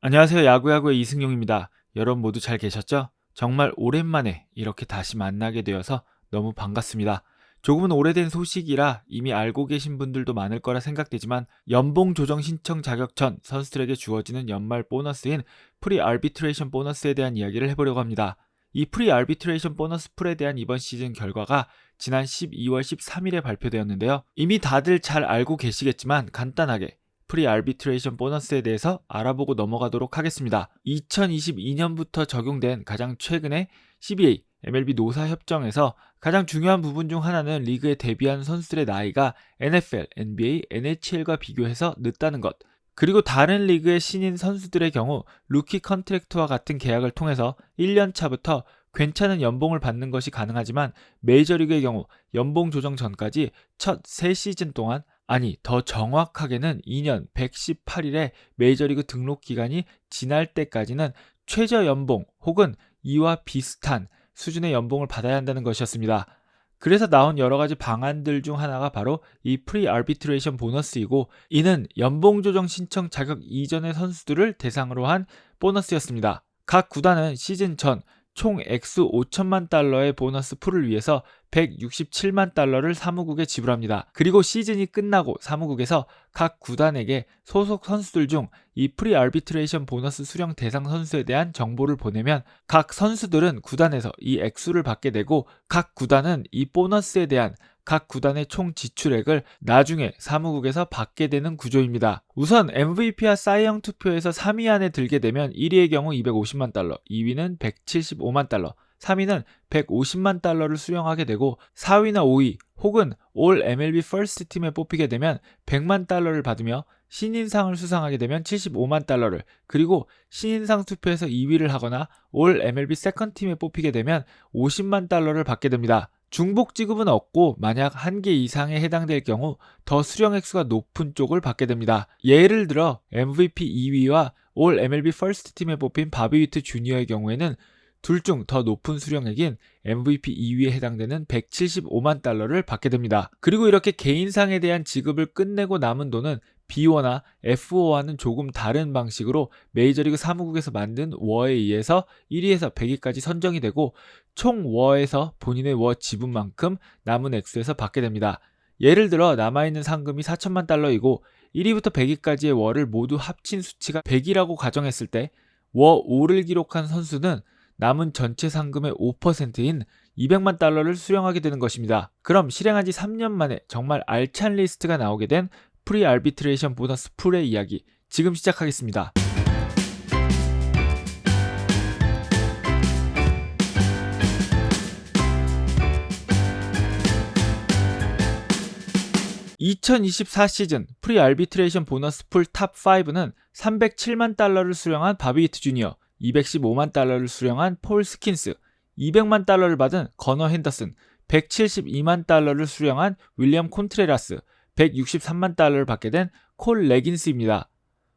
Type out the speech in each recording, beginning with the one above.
안녕하세요. 야구야구의 이승용입니다. 여러분 모두 잘 계셨죠? 정말 오랜만에 이렇게 다시 만나게 되어서 너무 반갑습니다. 조금은 오래된 소식이라 이미 알고 계신 분들도 많을 거라 생각되지만 연봉 조정 신청 자격 전 선수들에게 주어지는 연말 보너스인 프리 아비트레이션 보너스에 대한 이야기를 해보려고 합니다. 이 프리 아비트레이션 보너스 풀에 대한 이번 시즌 결과가 지난 12월 13일에 발표되었는데요. 이미 다들 잘 알고 계시겠지만 간단하게 프리 아비트레이션 보너스에 대해서 알아보고 넘어가도록 하겠습니다. 2022년부터 적용된 가장 최근의 CBA, MLB 노사 협정에서 가장 중요한 부분 중 하나는 리그에 데뷔한 선수들의 나이가 NFL, NBA, NHL과 비교해서 늦다는 것. 그리고 다른 리그의 신인 선수들의 경우 루키 컨트랙트와 같은 계약을 통해서 1년 차부터 괜찮은 연봉을 받는 것이 가능하지만 메이저리그의 경우 연봉 조정 전까지 첫 3시즌 동안, 아니 더 정확하게는 2년 118일의 메이저리그 등록 기간이 지날 때까지는 최저 연봉 혹은 이와 비슷한 수준의 연봉을 받아야 한다는 것이었습니다. 그래서 나온 여러 가지 방안들 중 하나가 바로 이 프리 아비트레이션 보너스이고, 이는 연봉 조정 신청 자격 이전의 선수들을 대상으로 한 보너스였습니다. 각 구단은 시즌 전 총 액수 5천만 달러의 보너스 풀을 위해서 167만 달러를 사무국에 지불합니다. 그리고 시즌이 끝나고 사무국에서 각 구단에게 소속 선수들 중 이 프리 아비트레이션 보너스 수령 대상 선수에 대한 정보를 보내면 각 선수들은 구단에서 이 액수를 받게 되고, 각 구단은 이 보너스에 대한 각 구단의 총 지출액을 나중에 사무국에서 받게 되는 구조입니다. 우선 MVP와 사이영 투표에서 3위 안에 들게 되면 1위의 경우 250만 달러, 2위는 175만 달러, 3위는 150만 달러를 수령하게 되고, 4위나 5위 혹은 올 MLB 퍼스트 팀에 뽑히게 되면 100만 달러를 받으며, 신인상을 수상하게 되면 75만 달러를, 그리고 신인상 투표에서 2위를 하거나 올 MLB 세컨드 팀에 뽑히게 되면 50만 달러를 받게 됩니다. 중복 지급은 없고 만약 1개 이상에 해당될 경우 더 수령 액수가 높은 쪽을 받게 됩니다. 예를 들어 MVP 2위와 올 MLB 퍼스트 팀에 뽑힌 바비 위트 주니어의 경우에는 둘 중 더 높은 수령액인 MVP 2위에 해당되는 175만 달러를 받게 됩니다. 그리고 이렇게 개인상에 대한 지급을 끝내고 남은 돈은 B1와 F5와는 조금 다른 방식으로 메이저리그 사무국에서 만든 워에 의해서 1위에서 100위까지 선정이 되고, 총 워에서 본인의 워 지분만큼 남은 액수에서 받게 됩니다. 예를 들어 남아있는 상금이 4천만 달러이고 1위부터 100위까지의 워를 모두 합친 수치가 100이라고 가정했을 때 워 5를 기록한 선수는 남은 전체 상금의 5%인 200만 달러를 수령하게 되는 것입니다. 그럼 실행한 지 3년 만에 정말 알찬 리스트가 나오게 된 프리 아비트레이션 보너스 풀의 이야기 지금 시작하겠습니다. (2024) 시즌 프리 아비트레이션 보너스 풀 탑 5는 307만 달러를 수령한 바비 위트 주니어, 215만 달러를 수령한 폴 스킨스, 200만 달러를 받은 거너 핸더슨, 172만 달러를 수령한 윌리엄 콘트레라스, 163만 달러를 받게 된 콜 레긴스입니다.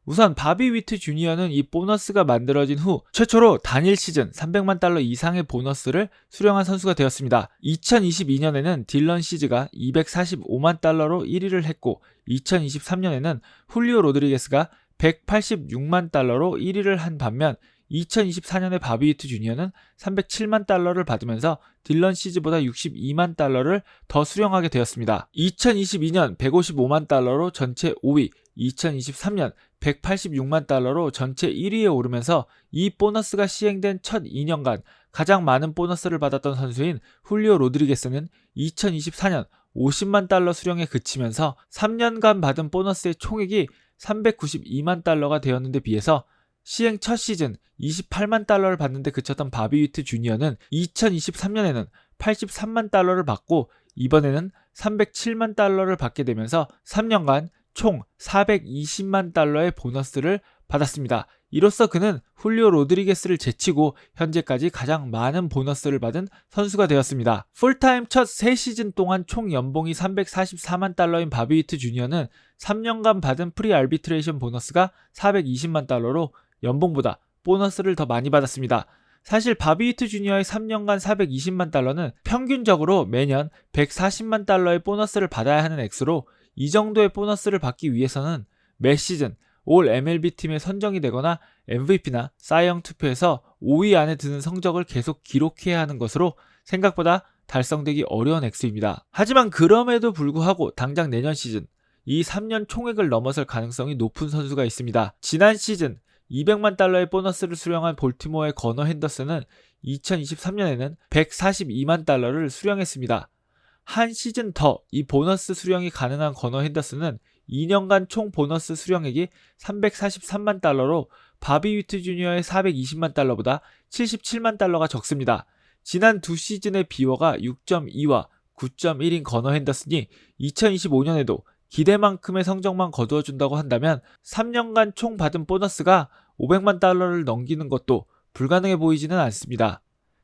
우선 바비 위트 주니어는 이 보너스가 만들어진 후 최초로 단일 시즌 300만 달러 이상의 보너스를 수령한 선수가 되었습니다. 2022년에는 딜런 시즈가 245만 달러로 1위를 했고, 2023년에는 훌리오 로드리게스가 186만 달러로 1위를 한 반면, 2024년에 바비 위트 주니어는 307만 달러를 받으면서 딜런 시즈보다 62만 달러를 더 수령하게 되었습니다. 2022년 155만 달러로 전체 5위, 2023년 186만 달러로 전체 1위에 오르면서 이 보너스가 시행된 첫 2년간 가장 많은 보너스를 받았던 선수인 훌리오 로드리게스는 2024년 50만 달러 수령에 그치면서 3년간 받은 보너스의 총액이 392만 달러가 되었는데 비해서 시행 첫 시즌 28만 달러를 받는데 그쳤던 바비 위트 주니어는 2023년에는 83만 달러를 받고 이번에는 307만 달러를 받게 되면서 3년간 총 420만 달러의 보너스를 받았습니다. 이로써 그는 훌리오 로드리게스를 제치고 현재까지 가장 많은 보너스를 받은 선수가 되었습니다. 풀타임 첫 3시즌 동안 총 연봉이 344만 달러인 바비 위트 주니어는 3년간 받은 프리 아비트레이션 보너스가 420만 달러로 연봉보다 보너스를 더 많이 받았습니다. 사실 바비 위트 주니어의 3년간 420만 달러는 평균적으로 매년 140만 달러의 보너스를 받아야 하는 액수로, 이 정도의 보너스를 받기 위해서는 매 시즌 올 MLB 팀에 선정이 되거나 MVP나 사이영 투표에서 5위 안에 드는 성적을 계속 기록해야 하는 것으로 생각보다 달성되기 어려운 액수입니다. 하지만 그럼에도 불구하고 당장 내년 시즌 이 3년 총액을 넘어설 가능성이 높은 선수가 있습니다. 지난 시즌 200만 달러의 보너스를 수령한 볼티모어의 거너 핸더슨은 2023년에는 142만 달러를 수령했습니다. 한 시즌 더 이 보너스 수령이 가능한 거너 핸더슨은 2년간 총 보너스 수령액이 343만 달러로 바비 위트 주니어의 420만 달러보다 77만 달러가 적습니다. 지난 두 시즌의 비워가 6.2와 9.1인 거너 핸더슨이 2025년에도 기대만큼의 성적만 거두어준다고 한다면 3년간 총 받은 보너스가 500만 달러를 넘기는 것도 불가능해 보이지는 않습니다.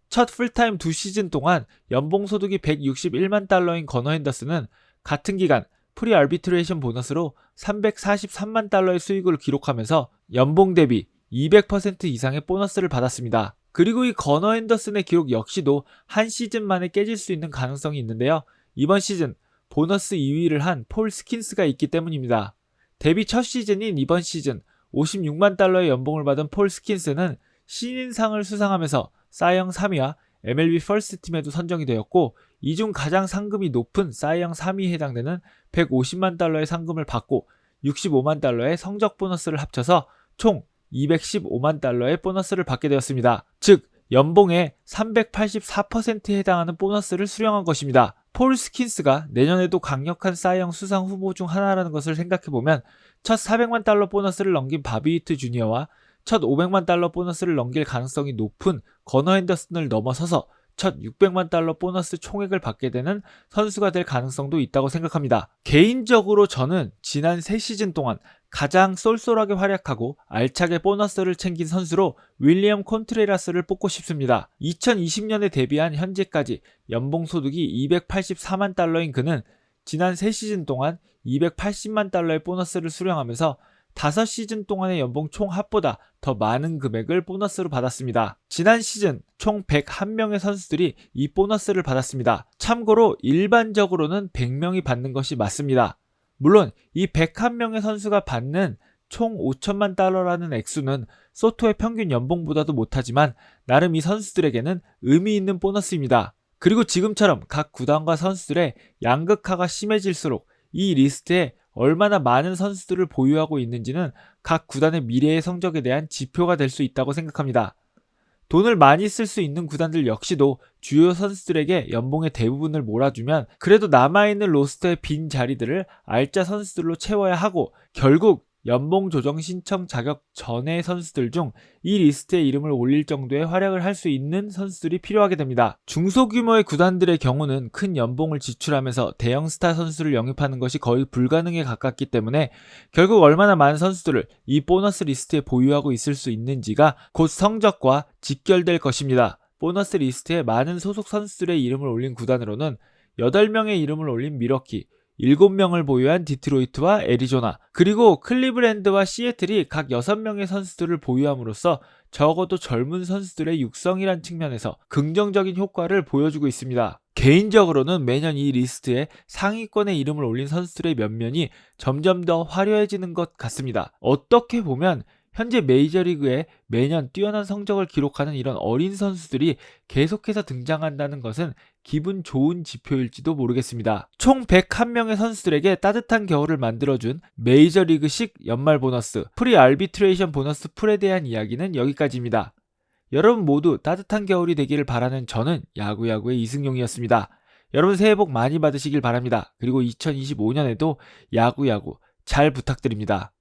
첫 풀타임 두 시즌 동안 연봉소득이 161만 달러인 거너 핸더슨은 같은 기간 프리 아비트레이션 보너스로 343만 달러의 수익을 기록하면서 연봉 대비 200% 이상의 보너스를 받았습니다. 그리고 이 거너 핸더슨의 기록 역시도 한 시즌 만에 깨질 수 있는 가능성이 있는데요. 이번 시즌 보너스 2위를 한 폴 스킨스가 있기 때문입니다. 데뷔 첫 시즌인 이번 시즌 56만 달러의 연봉을 받은 폴 스킨스는 신인상을 수상하면서 사이영 3위와 MLB 퍼스트 팀에도 선정이 되었고 이 중 가장 상금이 높은 사이영 3위에 해당되는 150만 달러의 상금을 받고 65만 달러의 성적 보너스를 합쳐서 총 215만 달러의 보너스를 받게 되었습니다. 즉 연봉의 384%에 해당하는 보너스를 수령한 것입니다. 폴 스킨스가 내년에도 강력한 사이영 수상 후보 중 하나라는 것을 생각해보면 첫 400만 달러 보너스를 넘긴 바비 위트 주니어와 첫 500만 달러 보너스를 넘길 가능성이 높은 거너 핸더슨을 넘어서서 첫 600만 달러 보너스 총액을 받게 되는 선수가 될 가능성도 있다고 생각합니다. 개인적으로 저는 지난 3시즌 동안 가장 쏠쏠하게 활약하고 알차게 보너스를 챙긴 선수로 윌리엄 콘트레라스를 뽑고 싶습니다. 2020년에 데뷔한 현재까지 연봉 소득이 284만 달러인 그는 지난 3시즌 동안 280만 달러의 보너스를 수령하면서 5시즌 동안의 연봉 총 합보다 더 많은 금액을 보너스로 받았습니다. 지난 시즌 총 101명의 선수들이 이 보너스를 받았습니다. 참고로 일반적으로는 100명이 받는 것이 맞습니다. 물론 이 101명의 선수가 받는 총 5천만 달러라는 액수는 소토의 평균 연봉보다도 못하지만 나름 이 선수들에게는 의미 있는 보너스입니다. 그리고 지금처럼 각 구단과 선수들의 양극화가 심해질수록 이 리스트에 얼마나 많은 선수들을 보유하고 있는지는 각 구단의 미래의 성적에 대한 지표가 될 수 있다고 생각합니다. 돈을 많이 쓸 수 있는 구단들 역시도 주요 선수들에게 연봉의 대부분을 몰아주면 그래도 남아있는 로스터의 빈 자리들을 알짜 선수들로 채워야 하고 결국 연봉 조정 신청 자격 전의 선수들 중 이 리스트에 이름을 올릴 정도의 활약을 할 수 있는 선수들이 필요하게 됩니다. 중소규모의 구단들의 경우는 큰 연봉을 지출하면서 대형 스타 선수를 영입하는 것이 거의 불가능에 가깝기 때문에 결국 얼마나 많은 선수들을 이 보너스 리스트에 보유하고 있을 수 있는지가 곧 성적과 직결될 것입니다. 보너스 리스트에 많은 소속 선수들의 이름을 올린 구단으로는 8명의 이름을 올린 밀워키, 7명을 보유한 디트로이트와 애리조나, 그리고 클리브랜드와 시애틀이 각 6명의 선수들을 보유함으로써 적어도 젊은 선수들의 육성이란 측면에서 긍정적인 효과를 보여주고 있습니다. 개인적으로는 매년 이 리스트에 상위권에 이름을 올린 선수들의 면면이 점점 더 화려해지는 것 같습니다. 어떻게 보면 현재 메이저리그에 매년 뛰어난 성적을 기록하는 이런 어린 선수들이 계속해서 등장한다는 것은 기분 좋은 지표일지도 모르겠습니다. 총 101명의 선수들에게 따뜻한 겨울을 만들어준 메이저리그식 연말 보너스, 프리 알비트레이션 보너스 풀에 대한 이야기는 여기까지입니다. 여러분 모두 따뜻한 겨울이 되기를 바라는 저는 야구야구의 이승용이었습니다. 여러분 새해 복 많이 받으시길 바랍니다. 그리고 2025년에도 야구야구 잘 부탁드립니다.